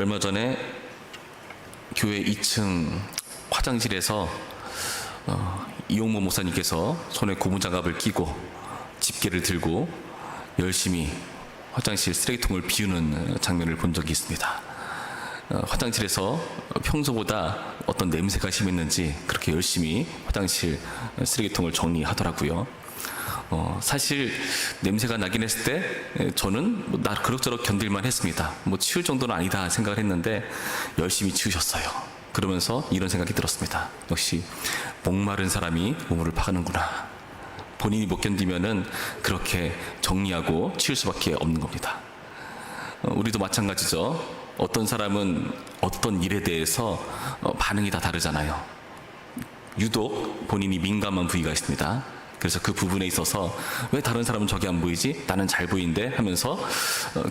얼마 전에 교회 2층 화장실에서 이용모 목사님께서 손에 고무장갑을 끼고 집게를 들고 열심히 화장실 쓰레기통을 비우는 장면을 본 적이 있습니다. 화장실에서 평소보다 어떤 냄새가 심했는지 그렇게 열심히 화장실 쓰레기통을 정리하더라고요. 사실 냄새가 나긴 했을 때 저는 나 그럭저럭 견딜만 했습니다. 치울 정도는 아니다 생각을 했는데 열심히 치우셨어요. 그러면서 이런 생각이 들었습니다. 역시 목마른 사람이 우물을 파가는구나. 본인이 못 견디면은 그렇게 정리하고 치울 수밖에 없는 겁니다. 우리도 마찬가지죠. 어떤 사람은 어떤 일에 대해서 반응이 다 다르잖아요. 유독 본인이 민감한 부위가 있습니다. 그래서 그 부분에 있어서 왜 다른 사람은 저게 안 보이지? 나는 잘 보이는데 하면서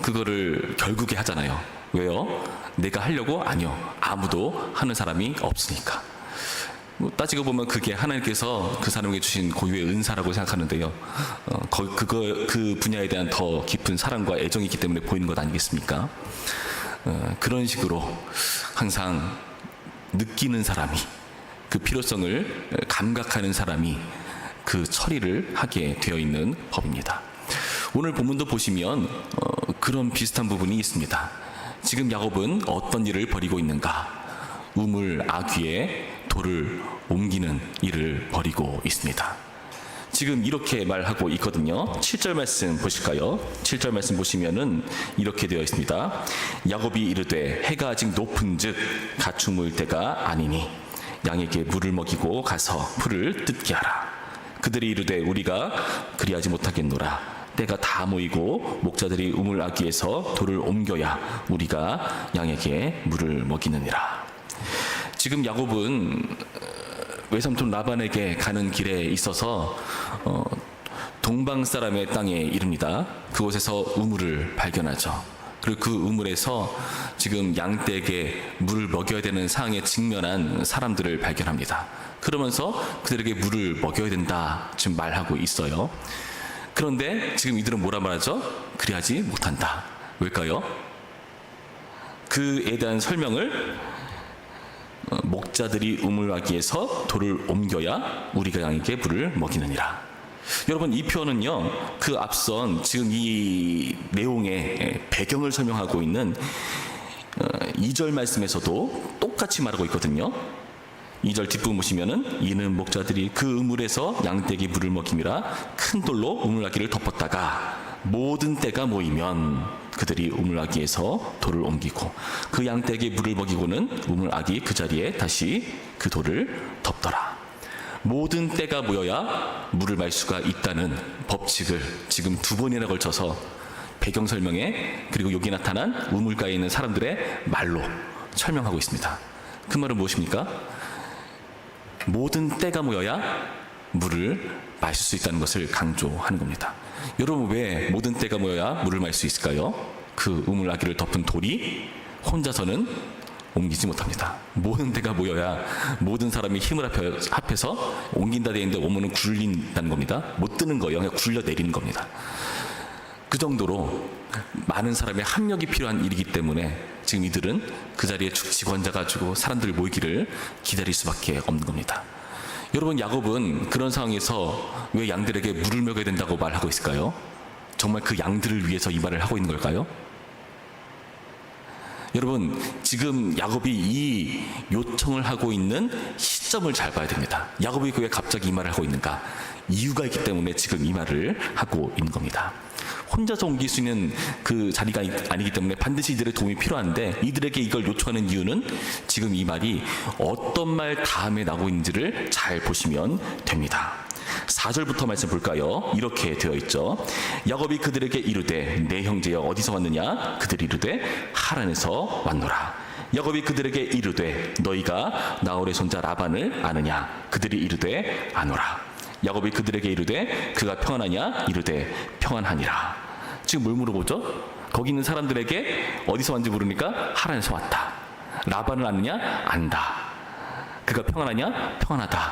그거를 결국에 하잖아요. 왜요? 내가 하려고? 아니요. 아무도 하는 사람이 없으니까. 따지고 보면 그게 하나님께서 그 사람에게 주신 고유의 은사라고 생각하는데요. 그 분야에 대한 더 깊은 사랑과 애정이 있기 때문에 보이는 것 아니겠습니까? 그런 식으로 항상 느끼는 사람이, 그 필요성을 감각하는 사람이 그 처리를 하게 되어 있는 법입니다. 오늘 본문도 보시면 그런 비슷한 부분이 있습니다. 지금 야곱은 어떤 일을 벌이고 있는가? 우물 아귀에 돌을 옮기는 일을 벌이고 있습니다. 지금 이렇게 말하고 있거든요. 7절 말씀 보실까요? 7절 말씀 보시면은 이렇게 되어 있습니다. 야곱이 이르되 해가 아직 높은즉 가축 모일 때가 아니니 양에게 물을 먹이고 가서 풀을 뜯게 하라. 그들이 이르되 우리가 그리하지 못하겠노라. 때가 다 모이고 목자들이 우물 아귀에서 돌을 옮겨야 우리가 양에게 물을 먹이느니라. 지금 야곱은 외삼촌 라반에게 가는 길에 있어서 동방 사람의 땅에 이릅니다. 그곳에서 우물을 발견하죠. 그리고 그 우물에서 지금 양떼에게 물을 먹여야 되는 상황에 직면한 사람들을 발견합니다. 그러면서 그들에게 물을 먹여야 된다 지금 말하고 있어요. 그런데 지금 이들은 뭐라 말하죠? 그리하지 못한다. 왜일까요? 그에 대한 설명을 목자들이 우물아귀에서 돌을 옮겨야 우리가 양에게 물을 먹이느니라. 여러분, 이 표현은요, 그 앞선 지금 이 내용의 배경을 설명하고 있는 2절 말씀에서도 똑같이 말하고 있거든요. 2절 뒷부분 보시면은 이는 목자들이 그 우물에서 양떼에게 물을 먹임이라 큰 돌로 우물아귀를 덮었다가 모든 때가 모이면 그들이 우물아귀에서 돌을 옮기고 그 양떼에게 물을 먹이고는 우물아귀 그 자리에 다시 그 돌을 덮더라. 모든 때가 모여야 물을 말 수가 있다는 법칙을 지금 두 번이나 걸쳐서 배경 설명에 그리고 여기 나타난 우물가에 있는 사람들의 말로 설명하고 있습니다. 그 말은 무엇입니까? 모든 때가 모여야 물을 마실 수 있다는 것을 강조하는 겁니다. 여러분, 왜 모든 때가 모여야 물을 마실 수 있을까요? 그 우물아귀를 덮은 돌이 혼자서는 옮기지 못합니다. 모든 때가 모여야 모든 사람이 힘을 합해서 옮긴다 되어 있는데 오면은 굴린다는 겁니다. 못 뜨는 거예요. 그냥 굴려 내리는 겁니다. 그 정도로 많은 사람의 합력이 필요한 일이기 때문에 지금 이들은 그 자리에 죽치고 앉아가지고 사람들 모이기를 기다릴 수밖에 없는 겁니다. 여러분, 야곱은 그런 상황에서 왜 양들에게 물을 먹여야 된다고 말하고 있을까요? 정말 그 양들을 위해서 이 말을 하고 있는 걸까요? 여러분, 지금 야곱이 이 요청을 하고 있는 시점을 잘 봐야 됩니다. 야곱이 왜 갑자기 이 말을 하고 있는가? 이유가 있기 때문에 지금 이 말을 하고 있는 겁니다. 혼자서 옮길 수 있는 그 자리가 아니기 때문에 반드시 이들의 도움이 필요한데 이들에게 이걸 요청하는 이유는 지금 이 말이 어떤 말 다음에 나오고 있는지를 잘 보시면 됩니다. 4절부터 말씀 볼까요? 이렇게 되어 있죠. 야곱이 그들에게 이르되 내 형제여 어디서 왔느냐? 그들이 이르되 하란에서 왔노라. 야곱이 그들에게 이르되 너희가 나홀의 손자 라반을 아느냐? 그들이 이르되 아노라. 야곱이 그들에게 이르되 그가 평안하냐? 이르되 평안하니라. 지금 뭘 물어보죠? 거기 있는 사람들에게 어디서 왔는지 물으니까 하란에서 왔다. 라반을 아느냐? 안다. 그가 평안하냐? 평안하다.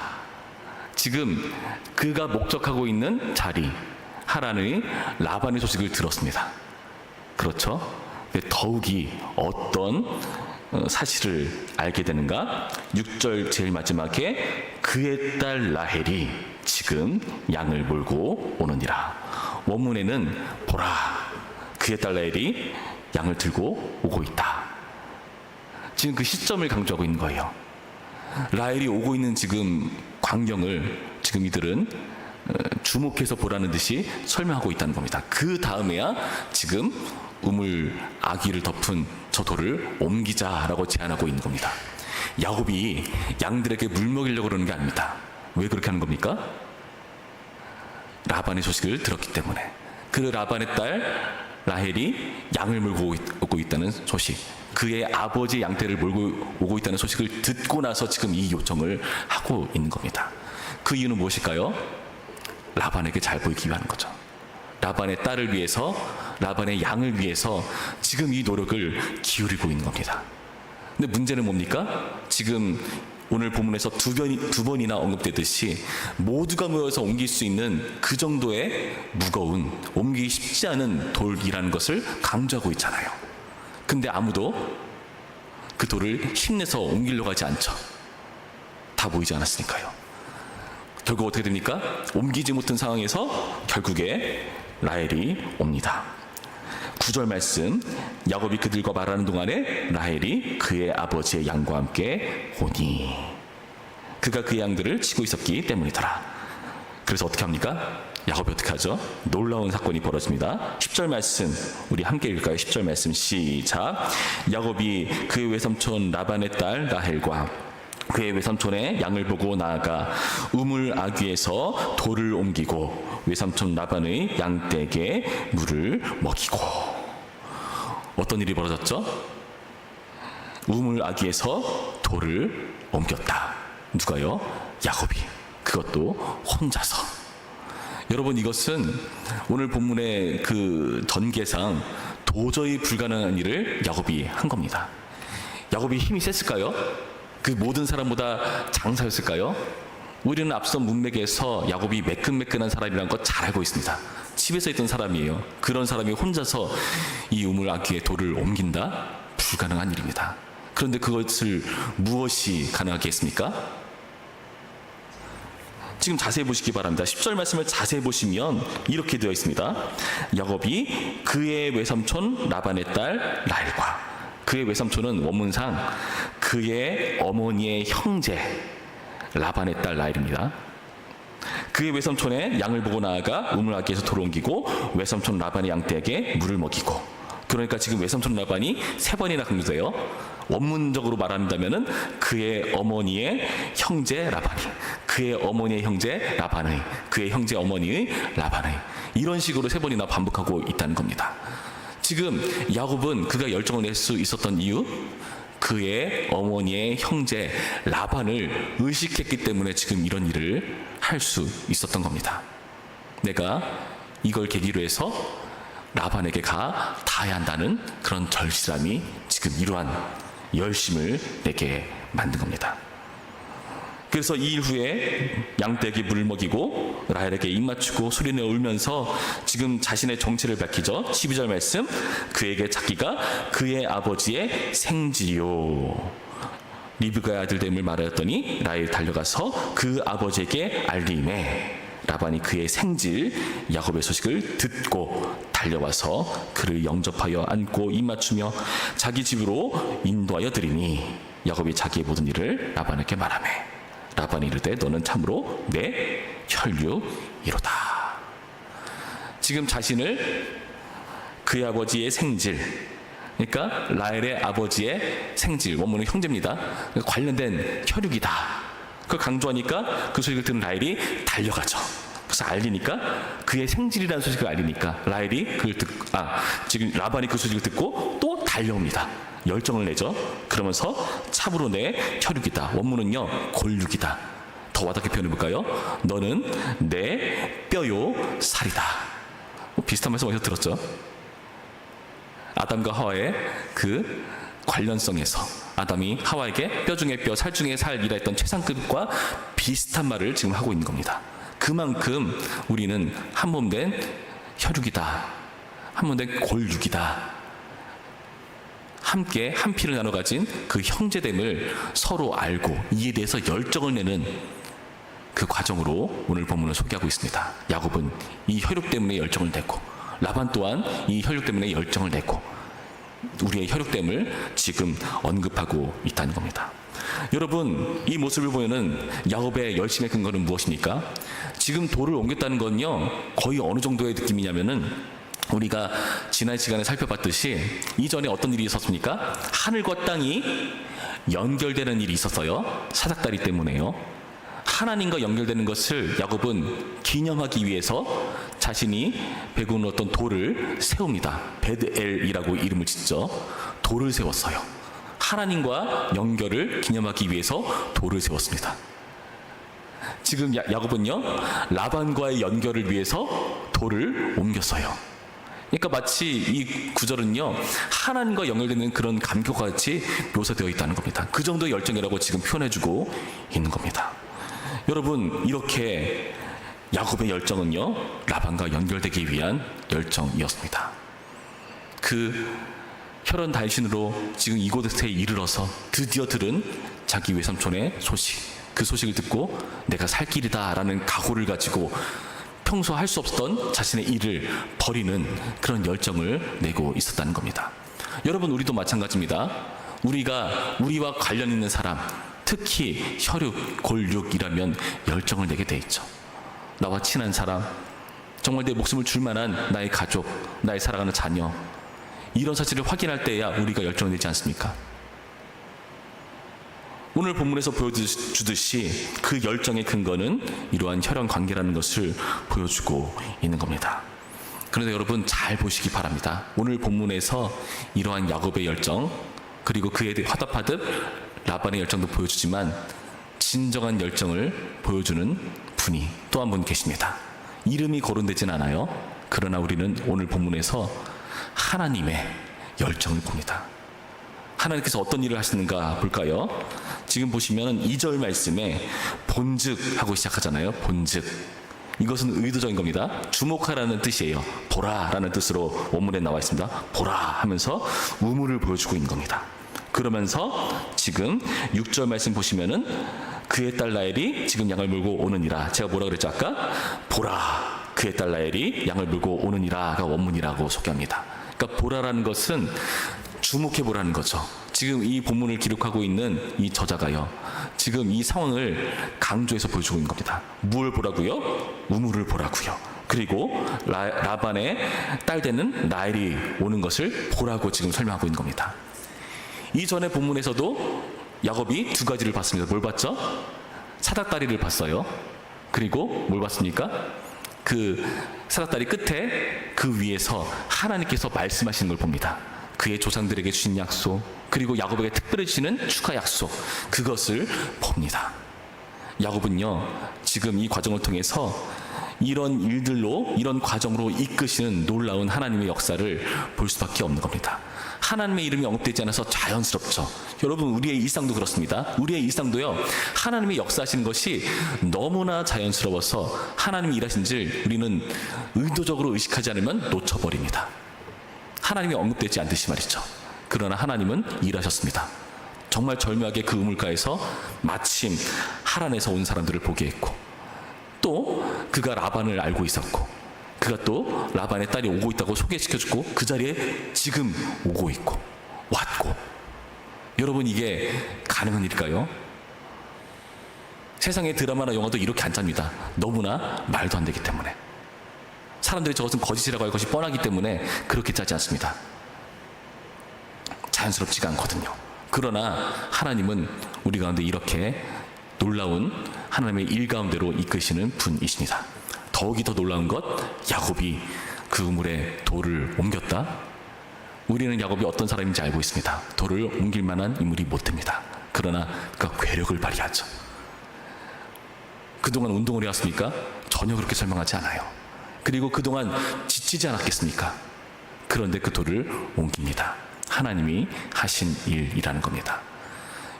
지금 그가 목적하고 있는 자리 하란의 라반의 소식을 들었습니다. 그렇죠? 근데 더욱이 어떤 사실을 알게 되는가? 6절 제일 마지막에 그의 딸 라헬이 지금 양을 몰고 오느니라. 원문에는 보라, 그의 딸 라헬이 양을 들고 오고 있다. 지금 그 시점을 강조하고 있는 거예요. 라헬이 오고 있는 지금 광경을 지금 이들은 주목해서 보라는 듯이 설명하고 있다는 겁니다. 그 다음에야 지금 우물 아기를 덮은 저 돌을 옮기자라고 제안하고 있는 겁니다. 야곱이 양들에게 물 먹이려고 그러는 게 아닙니다. 왜 그렇게 하는 겁니까? 라반의 소식을 들었기 때문에. 그 라반의 딸 라헬이 양을 몰고 오고 있다는 소식, 그의 아버지 양떼를 몰고 오고 있다는 소식을 듣고 나서 지금 이 요청을 하고 있는 겁니다. 그 이유는 무엇일까요? 라반에게 잘 보이기 위한 거죠. 라반의 딸을 위해서, 라반의 양을 위해서 지금 이 노력을 기울이고 있는 겁니다. 근데 문제는 뭡니까? 지금 오늘 본문에서 두 번이나 언급되듯이 모두가 모여서 옮길 수 있는 그 정도의 무거운, 옮기기 쉽지 않은 돌이라는 것을 강조하고 있잖아요. 근데 아무도 그 돌을 힘내서 옮기려고 하지 않죠. 다 모이지 않았으니까요. 결국 어떻게 됩니까? 옮기지 못한 상황에서 결국에 라헬이 옵니다. 9절 말씀, 야곱이 그들과 말하는 동안에 라헬이 그의 아버지의 양과 함께 오니, 그가 그의 양들을 치고 있었기 때문이더라. 그래서 어떻게 합니까? 야곱이 어떻게 하죠? 놀라운 사건이 벌어집니다. 10절 말씀 우리 함께 읽을까요? 10절 말씀 시작. 야곱이 그의 외삼촌 라반의 딸 라헬과 그의 외삼촌의 양을 보고 나아가 우물 아귀에서 돌을 옮기고 외삼촌 라반의 양떼에게 물을 먹이고. 어떤 일이 벌어졌죠? 우물 아귀에서 돌을 옮겼다. 누가요? 야곱이. 그것도 혼자서. 여러분, 이것은 오늘 본문의 그 전개상 도저히 불가능한 일을 야곱이 한 겁니다. 야곱이 힘이 셌을까요? 그 모든 사람보다 장사였을까요? 우리는 앞선 문맥에서 야곱이 매끈매끈한 사람이라는 것 잘 알고 있습니다. 집에서 있던 사람이에요. 그런 사람이 혼자서 이 우물 아귀에 돌을 옮긴다? 불가능한 일입니다. 그런데 그것을 무엇이 가능하게 했습니까? 지금 자세히 보시기 바랍니다. 10절 말씀을 자세히 보시면 이렇게 되어 있습니다. 야곱이 그의 외삼촌 라반의 딸 라헬과, 그의 외삼촌은 원문상 그의 어머니의 형제 라반의 딸 라헬입니다. 그의 외삼촌의 양을 보고 나아가 우물 아귀에서 돌을 옮기고 외삼촌 라반의 양떼에게 물을 먹이고. 그러니까 지금 외삼촌 라반이 3번이나 강조돼요. 원문적으로 말한다면은 그의 어머니의 형제 라반이, 그의 어머니의 형제 라반의, 그의 형제 어머니의 라반의, 이런 식으로 3번이나 반복하고 있다는 겁니다. 지금 야곱은 그가 열정을 낼 수 있었던 이유, 그의 어머니의 형제 라반을 의식했기 때문에 지금 이런 일을 할 수 있었던 겁니다. 내가 이걸 계기로 해서 라반에게 닿아야 한다는 그런 절실함이 지금 이러한 열심을 내게 만든 겁니다. 그래서 이 일 후에 양떼에게 물을 먹이고 라헬에게 입 맞추고 소리내어 울면서 지금 자신의 정체를 밝히죠. 12절 말씀, 그에게 찾기가 그의 아버지의 생지요. 리브가의 아들됨을 말하였더니 라헬 달려가서 그 아버지에게 알리매 라반이 그의 생질 야곱의 소식을 듣고 달려와서 그를 영접하여 안고 입 맞추며 자기 집으로 인도하여 드리니 야곱이 자기의 모든 일을 라반에게 말하매 라반이 이르되 너는 참으로 내 혈육이로다. 지금 자신을 그의 아버지의 생질, 그러니까 라헬의 아버지의 생질, 원문은 형제입니다. 관련된 혈육이다. 그걸 강조하니까 그 소식을 듣는 라헬이 달려가죠. 그래서 알리니까, 그의 생질이라는 소식을 알리니까 라헬이 지금 라반이 그 소식을 듣고 또 달려옵니다. 열정을 내죠. 그러면서 참으로 내 혈육이다. 원문은요, 골육이다. 더 와닿게 표현해볼까요? 너는 내 뼈요 살이다. 비슷한 말씀 어디서 들었죠? 아담과 하와의 그 관련성에서 아담이 하와에게 뼈 중에 뼈, 살 중에 살이라 했던 최상급과 비슷한 말을 지금 하고 있는 겁니다. 그만큼 우리는 한 몸 된 혈육이다. 한 몸 된 골육이다. 함께 한 피를 나눠 가진 그 형제됨을 서로 알고 이에 대해서 열정을 내는 그 과정으로 오늘 본문을 소개하고 있습니다. 야곱은 이 혈육 때문에 열정을 내고 라반 또한 이 혈육 때문에 열정을 내고 우리의 혈육됨을 지금 언급하고 있다는 겁니다. 여러분, 이 모습을 보면은 야곱의 열심의 근거는 무엇입니까? 지금 돌을 옮겼다는 건요, 거의 어느 정도의 느낌이냐면은 우리가 지난 시간에 살펴봤듯이 이전에 어떤 일이 있었습니까? 하늘과 땅이 연결되는 일이 있었어요. 사닥다리 때문에요. 하나님과 연결되는 것을 야곱은 기념하기 위해서 자신이 베고 놓았던 돌을 세웁니다. 베드엘이라고 이름을 짓죠. 돌을 세웠어요. 하나님과 연결을 기념하기 위해서 돌을 세웠습니다. 지금 야곱은요, 라반과의 연결을 위해서 돌을 옮겼어요. 그러니까 마치 이 구절은요, 하나님과 연결되는 그런 감격과 같이 묘사되어 있다는 겁니다. 그 정도의 열정이라고 지금 표현해주고 있는 겁니다. 여러분, 이렇게 야곱의 열정은요, 라반과 연결되기 위한 열정이었습니다. 그 혈연 단신으로 지금 이곳에 이르러서 드디어 들은 자기 외삼촌의 소식, 그 소식을 듣고 내가 살 길이다 라는 각오를 가지고 평소 할 수 없었던 자신의 일을 버리는 그런 열정을 내고 있었다는 겁니다. 여러분, 우리도 마찬가지입니다. 우리와 관련 있는 사람, 특히 혈육, 골육이라면 열정을 내게 돼 있죠. 나와 친한 사람, 정말 내 목숨을 줄 만한 나의 가족, 나의 사랑하는 자녀, 이런 사실을 확인할 때야 우리가 열정을 내지 않습니까? 오늘 본문에서 보여주듯이 그 열정의 근거는 이러한 혈연 관계라는 것을 보여주고 있는 겁니다. 그런데 여러분, 잘 보시기 바랍니다. 오늘 본문에서 이러한 야곱의 열정, 그리고 그에 대해 화답하듯 라반의 열정도 보여주지만 진정한 열정을 보여주는 분이 또 한 분 계십니다. 이름이 거론되진 않아요. 그러나 우리는 오늘 본문에서 하나님의 열정을 봅니다. 하나님께서 어떤 일을 하시는가 볼까요? 지금 보시면 2절 말씀에 본즉 하고 시작하잖아요. 본즉. 이것은 의도적인 겁니다. 주목하라는 뜻이에요. 보라라는 뜻으로 원문에 나와 있습니다. 보라 하면서 우물을 보여주고 있는 겁니다. 그러면서 지금 6절 말씀 보시면은 그의 딸 라헬이 지금 양을 물고 오느니라. 제가 뭐라 그랬죠 아까? 보라, 그의 딸 라헬이 양을 물고 오느니라가 원문이라고 소개합니다. 그러니까 보라라는 것은 주목해 보라는 거죠. 지금 이 본문을 기록하고 있는 이 저자가요, 지금 이 상황을 강조해서 보여주고 있는 겁니다. 무엇을 보라고요? 우물을 보라고요. 그리고 라반의 딸 되는 라헬이 오는 것을 보라고 지금 설명하고 있는 겁니다. 이전의 본문에서도 야곱이 두 가지를 봤습니다. 뭘 봤죠? 사닥다리를 봤어요. 그리고 뭘 봤습니까? 그 사닥다리 끝에 그 위에서 하나님께서 말씀하시는 걸 봅니다. 그의 조상들에게 주신 약속, 그리고 야곱에게 특별히 주시는 축하 약속, 그것을 봅니다. 야곱은요, 지금 이 과정을 통해서 이런 일들로, 이런 과정으로 이끄시는 놀라운 하나님의 역사를 볼 수밖에 없는 겁니다. 하나님의 이름이 언급되지 않아서 자연스럽죠. 여러분, 우리의 일상도 그렇습니다. 우리의 일상도요, 하나님의 역사하시는 것이 너무나 자연스러워서 하나님이 일하신 줄 우리는 의도적으로 의식하지 않으면 놓쳐버립니다. 하나님이 언급되지 않듯이 말이죠. 그러나 하나님은 일하셨습니다. 정말 절묘하게 그 우물가에서 마침 하란에서 온 사람들을 보게 했고, 또 그가 라반을 알고 있었고, 그가 또 라반의 딸이 오고 있다고 소개시켜주고 그 자리에 지금 오고 있고 왔고. 여러분, 이게 가능한 일일까요? 세상의 드라마나 영화도 이렇게 안 짭니다. 너무나 말도 안 되기 때문에. 사람들이 저것은 거짓이라고 할 것이 뻔하기 때문에 그렇게 짜지 않습니다. 자연스럽지가 않거든요. 그러나 하나님은 우리 가운데 이렇게 놀라운 하나님의 일 가운데로 이끄시는 분이십니다. 더욱이 더 놀라운 것, 야곱이 그 우물에 돌을 옮겼다. 우리는 야곱이 어떤 사람인지 알고 있습니다. 돌을 옮길 만한 인물이 못 됩니다. 그러나 그가 괴력을 발휘하죠. 그동안 운동을 해왔습니까? 전혀 그렇게 설명하지 않아요. 그리고 그동안 지치지 않았겠습니까? 그런데 그 돌을 옮깁니다. 하나님이 하신 일이라는 겁니다.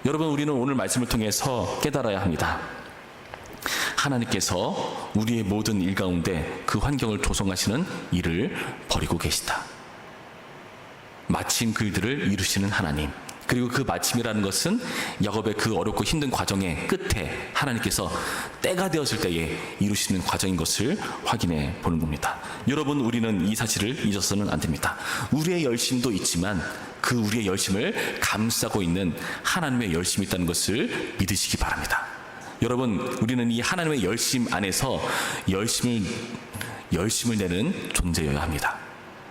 여러분, 우리는 오늘 말씀을 통해서 깨달아야 합니다. 하나님께서 우리의 모든 일 가운데 그 환경을 조성하시는 일을 벌이고 계시다. 마침 그들을 이루시는 하나님, 그리고 그 마침이라는 것은 야곱의 그 어렵고 힘든 과정의 끝에 하나님께서 때가 되었을 때에 이루시는 과정인 것을 확인해 보는 겁니다. 여러분, 우리는 이 사실을 잊어서는 안 됩니다. 우리의 열심도 있지만 그 우리의 열심을 감싸고 있는 하나님의 열심이 있다는 것을 믿으시기 바랍니다. 여러분, 우리는 이 하나님의 열심 안에서 열심을 내는 존재여야 합니다.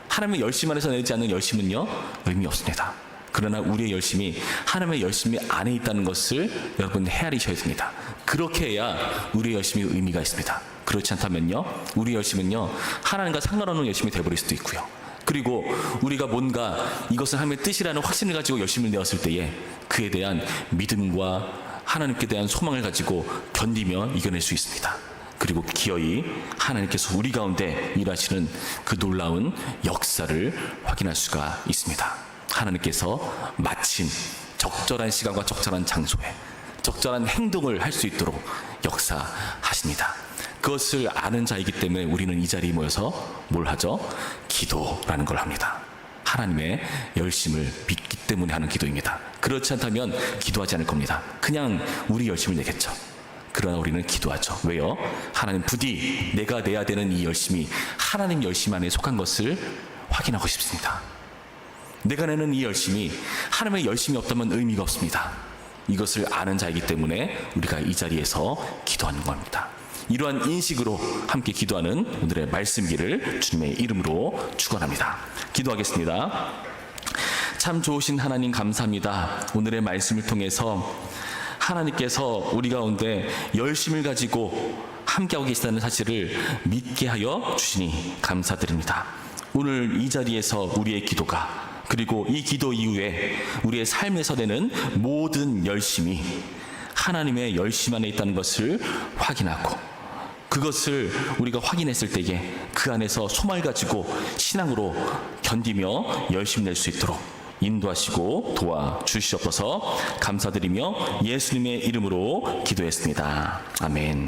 하나님의 열심 안에서 내지 않는 열심은요, 의미 없습니다. 그러나 우리의 열심이 하나님의 열심이 안에 있다는 것을 여러분 헤아리셔야 됩니다. 그렇게 해야 우리의 열심이 의미가 있습니다. 그렇지 않다면요, 우리의 열심은요, 하나님과 상관없는 열심이 되어버릴 수도 있고요. 그리고 우리가 뭔가 이것은 하나님의 뜻이라는 확신을 가지고 열심을 내었을 때에 그에 대한 믿음과 하나님께 대한 소망을 가지고 견디며 이겨낼 수 있습니다. 그리고 기어이 하나님께서 우리 가운데 일하시는 그 놀라운 역사를 확인할 수가 있습니다. 하나님께서 마침 적절한 시간과 적절한 장소에 적절한 행동을 할 수 있도록 역사하십니다. 그것을 아는 자이기 때문에 우리는 이 자리에 모여서 뭘 하죠? 기도라는 걸 합니다. 하나님의 열심을 믿기 때문에 하는 기도입니다. 그렇지 않다면 기도하지 않을 겁니다. 그냥 우리 열심을 내겠죠. 그러나 우리는 기도하죠. 왜요? 하나님, 부디 내가 내야 되는 이 열심이 하나님 열심 안에 속한 것을 확인하고 싶습니다. 내가 내는 이 열심이 하나님의 열심이 없다면 의미가 없습니다. 이것을 아는 자이기 때문에 우리가 이 자리에서 기도하는 겁니다. 이러한 인식으로 함께 기도하는 오늘의 말씀기를 주님의 이름으로 축원합니다. 기도하겠습니다. 참 좋으신 하나님, 감사합니다. 오늘의 말씀을 통해서 하나님께서 우리 가운데 열심을 가지고 함께하고 계시다는 사실을 믿게 하여 주시니 감사드립니다. 오늘 이 자리에서 우리의 기도가, 그리고 이 기도 이후에 우리의 삶에서 되는 모든 열심이 하나님의 열심 안에 있다는 것을 확인하고, 그것을 우리가 확인했을 때에 그 안에서 소망을 가지고 신앙으로 견디며 열심 낼 수 있도록 인도하시고 도와주시옵소서. 감사드리며 예수님의 이름으로 기도했습니다. 아멘.